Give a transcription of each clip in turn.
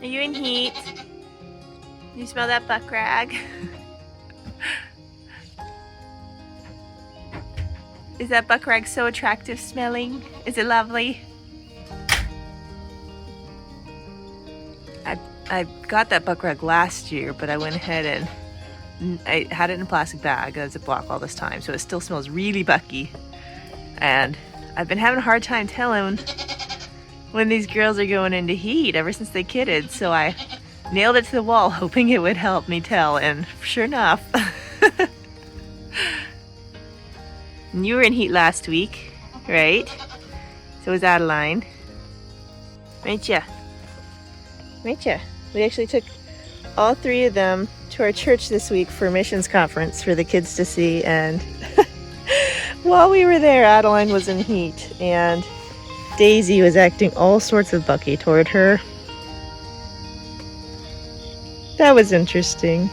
Are you in heat? You smell that buck rag? Is that buck rag so attractive smelling? Is it lovely? I got that buck rag last year, but I went ahead and I had it in a plastic bag as a block all this time, so it still smells really bucky. And I've been having a hard time telling when these girls are going into heat ever since they kidded, so I nailed it to the wall hoping it would help me tell, and sure enough. And you were in heat last week, right? So was Adeline. Right ya? Right ya? We actually took all three of them to our church this week for a missions conference for the kids to see, and while we were there, Adeline was in heat, and Daisy was acting all sorts of bucky toward her. That was interesting.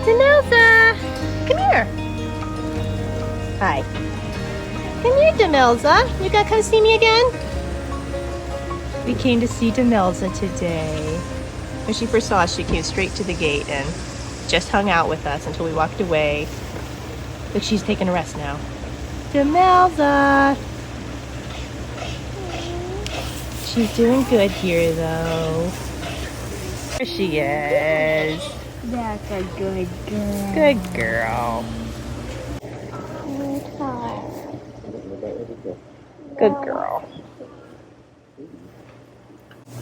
Demelza! Come here! Hi. Come here, Demelza. You gotta come see me again? We came to see Demelza today. When she first saw us, she came straight to the gate and just hung out with us until we walked away. But she's taking a rest now. Demelza! She's doing good here, though. There she is. That's a good girl. Good girl. Good girl.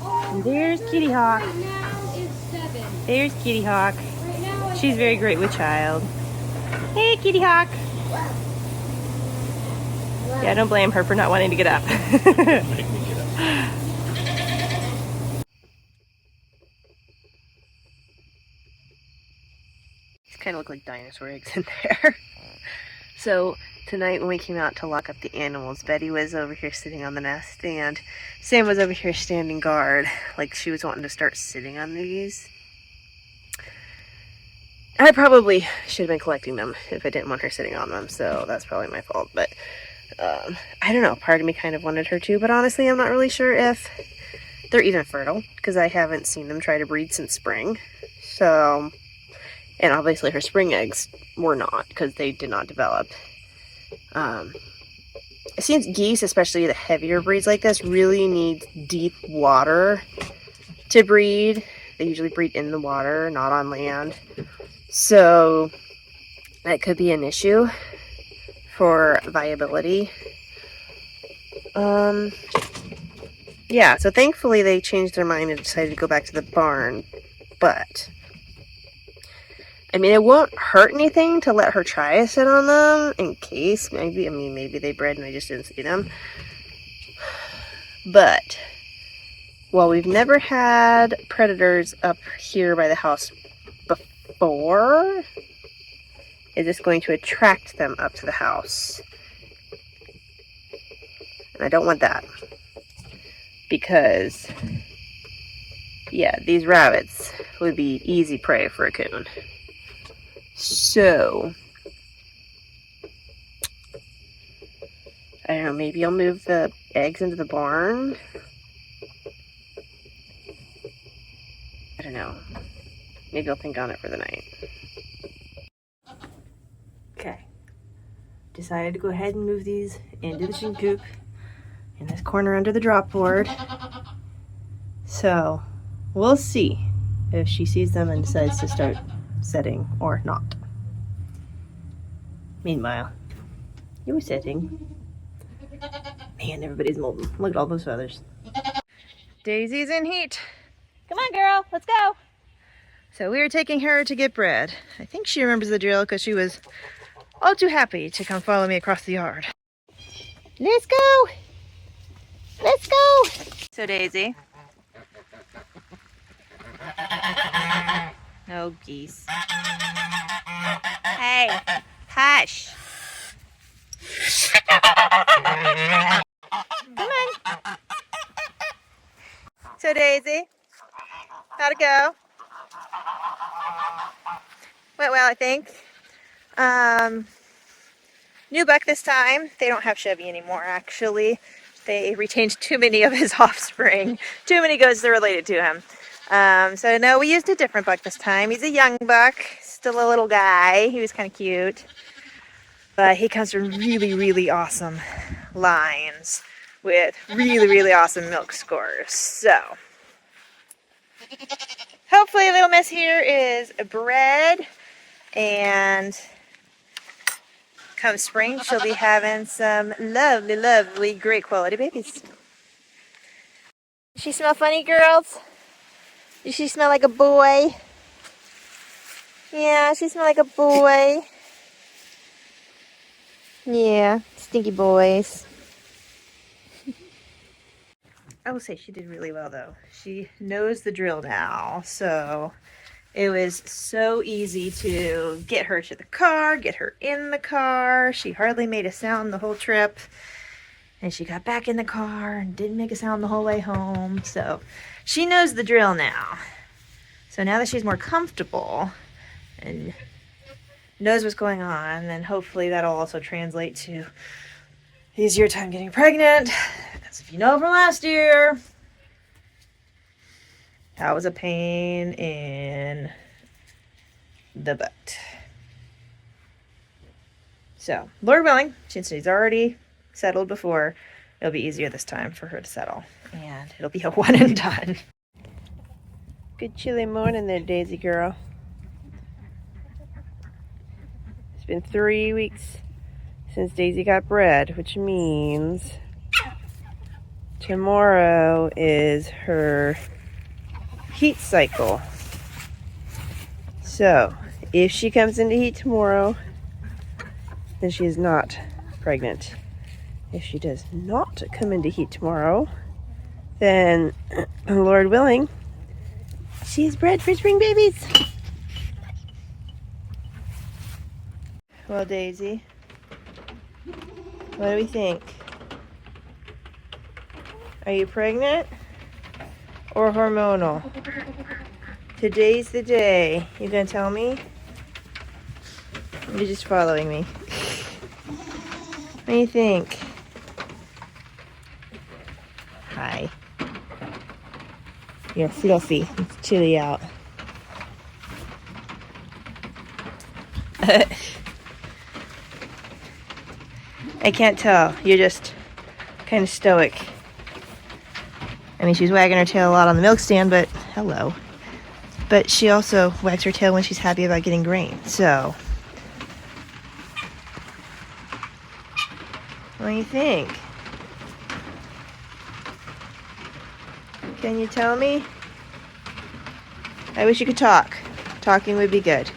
And there's Kitty Hawk. Right now it's 7. There's Kitty Hawk. Right now She's very great with child. Hey, Kitty Hawk. Yeah, don't blame her for not wanting to get up. Make me get up. These kind of look like dinosaur eggs in there. So tonight when we came out to lock up the animals, Betty was over here sitting on the nest and Sam was over here standing guard. Like she was wanting to start sitting on these. I probably should have been collecting them if I didn't want her sitting on them, so that's probably my fault. But I don't know, part of me kind of wanted her to, but honestly I'm not really sure if they're even fertile because I haven't seen them try to breed since spring. So, and obviously her spring eggs were not because they did not develop. It seems geese, especially the heavier breeds like this, really need deep water to breed. They usually breed in the water, not on land. So that could be an issue for viability. Yeah, so thankfully they changed their mind and decided to go back to the barn. But I mean, it won't hurt anything to let her try to sit on them in case maybe they bred and I just didn't see them. But while we've never had predators up here by the house before, is this going to attract them up to the house? And I don't want that because, yeah, these rabbits would be easy prey for a coon. So, I don't know, maybe I'll move the eggs into the barn. I don't know. Maybe I'll think on it for the night. decided to go ahead and move these into the chicken coop in this corner under the drop board. So we'll see if she sees them and decides to start setting or not. Meanwhile, you were setting. Man, everybody's molting. Look at all those feathers. Daisy's in heat. Come on, girl, let's go. So we were taking her to get bread. I think she remembers the drill because she was all too happy to come follow me across the yard. Let's go. Let's go. So Daisy. No geese. Hey, hush. Come on. So Daisy, how'd it go? Went well, I think. New buck this time. They don't have Chevy anymore, actually. They retained too many of his offspring. Too many goats that are related to him. So no, we used a different buck this time. He's a young buck, still a little guy. He was kind of cute. But he comes from really, really awesome lines with really, really awesome milk scores. So hopefully little miss here is bred, and come spring she'll be having some lovely, lovely, great quality babies. Does she smell funny, girls? Does she smell like a boy? Yeah, she smells like a boy. Yeah, stinky boys. I will say she did really well though. She knows the drill now, so it was so easy to get her to the car, get her in the car. She hardly made a sound the whole trip. And she got back in the car and didn't make a sound the whole way home. So she knows the drill now. So now that she's more comfortable and knows what's going on, then hopefully that'll also translate to easier time getting pregnant. Because if you know from last year, that was a pain in the butt. So, Lord willing, since she's already settled before, it'll be easier this time for her to settle. And it'll be a one and done. Good chilly morning there, Daisy girl. It's been 3 weeks since Daisy got bred, which means tomorrow is her heat cycle. So, if she comes into heat tomorrow, then she is not pregnant. If she does not come into heat tomorrow, then, Lord willing, she is bred for spring babies. Well, Daisy, what do we think? Are you pregnant or hormonal? Today's the day. You gonna tell me? You're just following me. What do you think? Hi. You're fluffy. It's chilly out. I can't tell. You're just kind of stoic. I mean, she's wagging her tail a lot on the milk stand, but hello. But she also wags her tail when she's happy about getting grain, so. What do you think? Can you tell me? I wish you could talk. Talking would be good.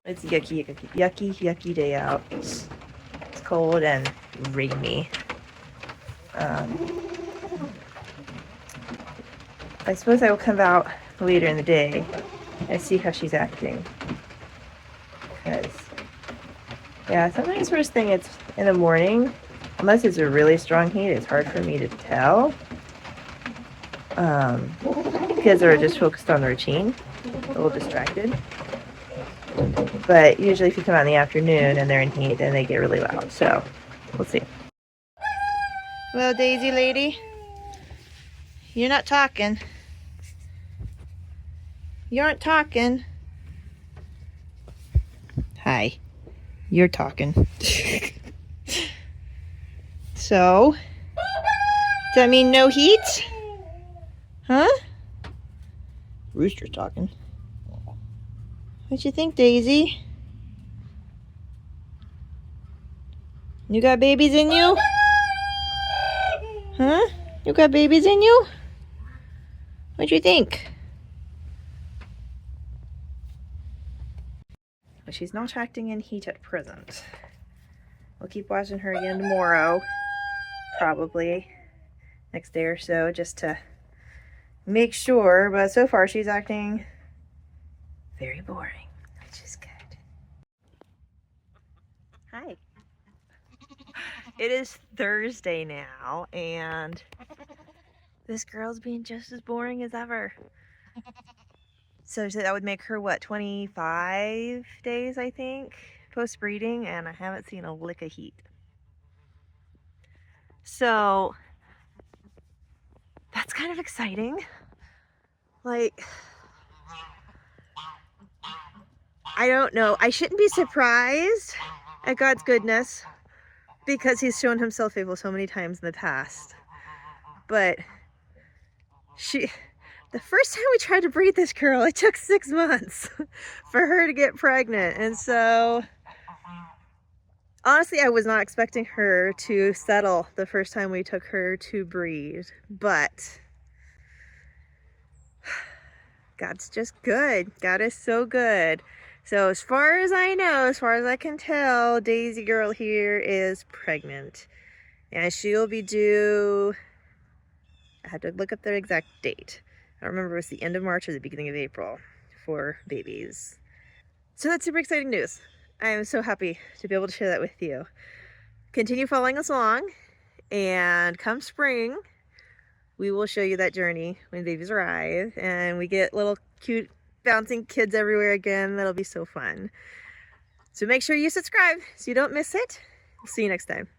It's a yucky day out. It's cold and rainy. I suppose I will come out later in the day and see how she's acting. Because, yeah, sometimes first thing it's in the morning, unless it's a really strong heat, it's hard for me to tell. Because they're just focused on the routine, a little distracted. But usually if you come out in the afternoon and they're in heat, then they get really loud. So, we'll see. Well, Daisy lady, you're not talking. You aren't talking. Hi. You're talking. So, does that mean no heat? Huh? Rooster's talking. What you think, Daisy? You got babies in you? Huh? You got babies in you? What you think? Well, she's not acting in heat at present. We'll keep watching her again tomorrow, probably next day or so, just to make sure. But so far she's acting very boring, which is good. Hi. It is Thursday now, and this girl's being just as boring as ever. So that would make her, what, 25 days, I think, post-breeding, and I haven't seen a lick of heat. So that's kind of exciting. Like, I don't know. I shouldn't be surprised at God's goodness because he's shown himself faithful so many times in the past. But the first time we tried to breed this girl, it took 6 months for her to get pregnant. And so, honestly, I was not expecting her to settle the first time we took her to breed. But God's just good. God is so good. So as far as I know, as far as I can tell, Daisy girl here is pregnant. And she'll be due, I had to look up the exact date. I don't remember if it was the end of March or the beginning of April for babies. So that's super exciting news. I am so happy to be able to share that with you. Continue following us along, and come spring, we will show you that journey when babies arrive and we get little cute bouncing kids everywhere again. That'll be so fun. So make sure you subscribe so you don't miss it. We'll see you next time.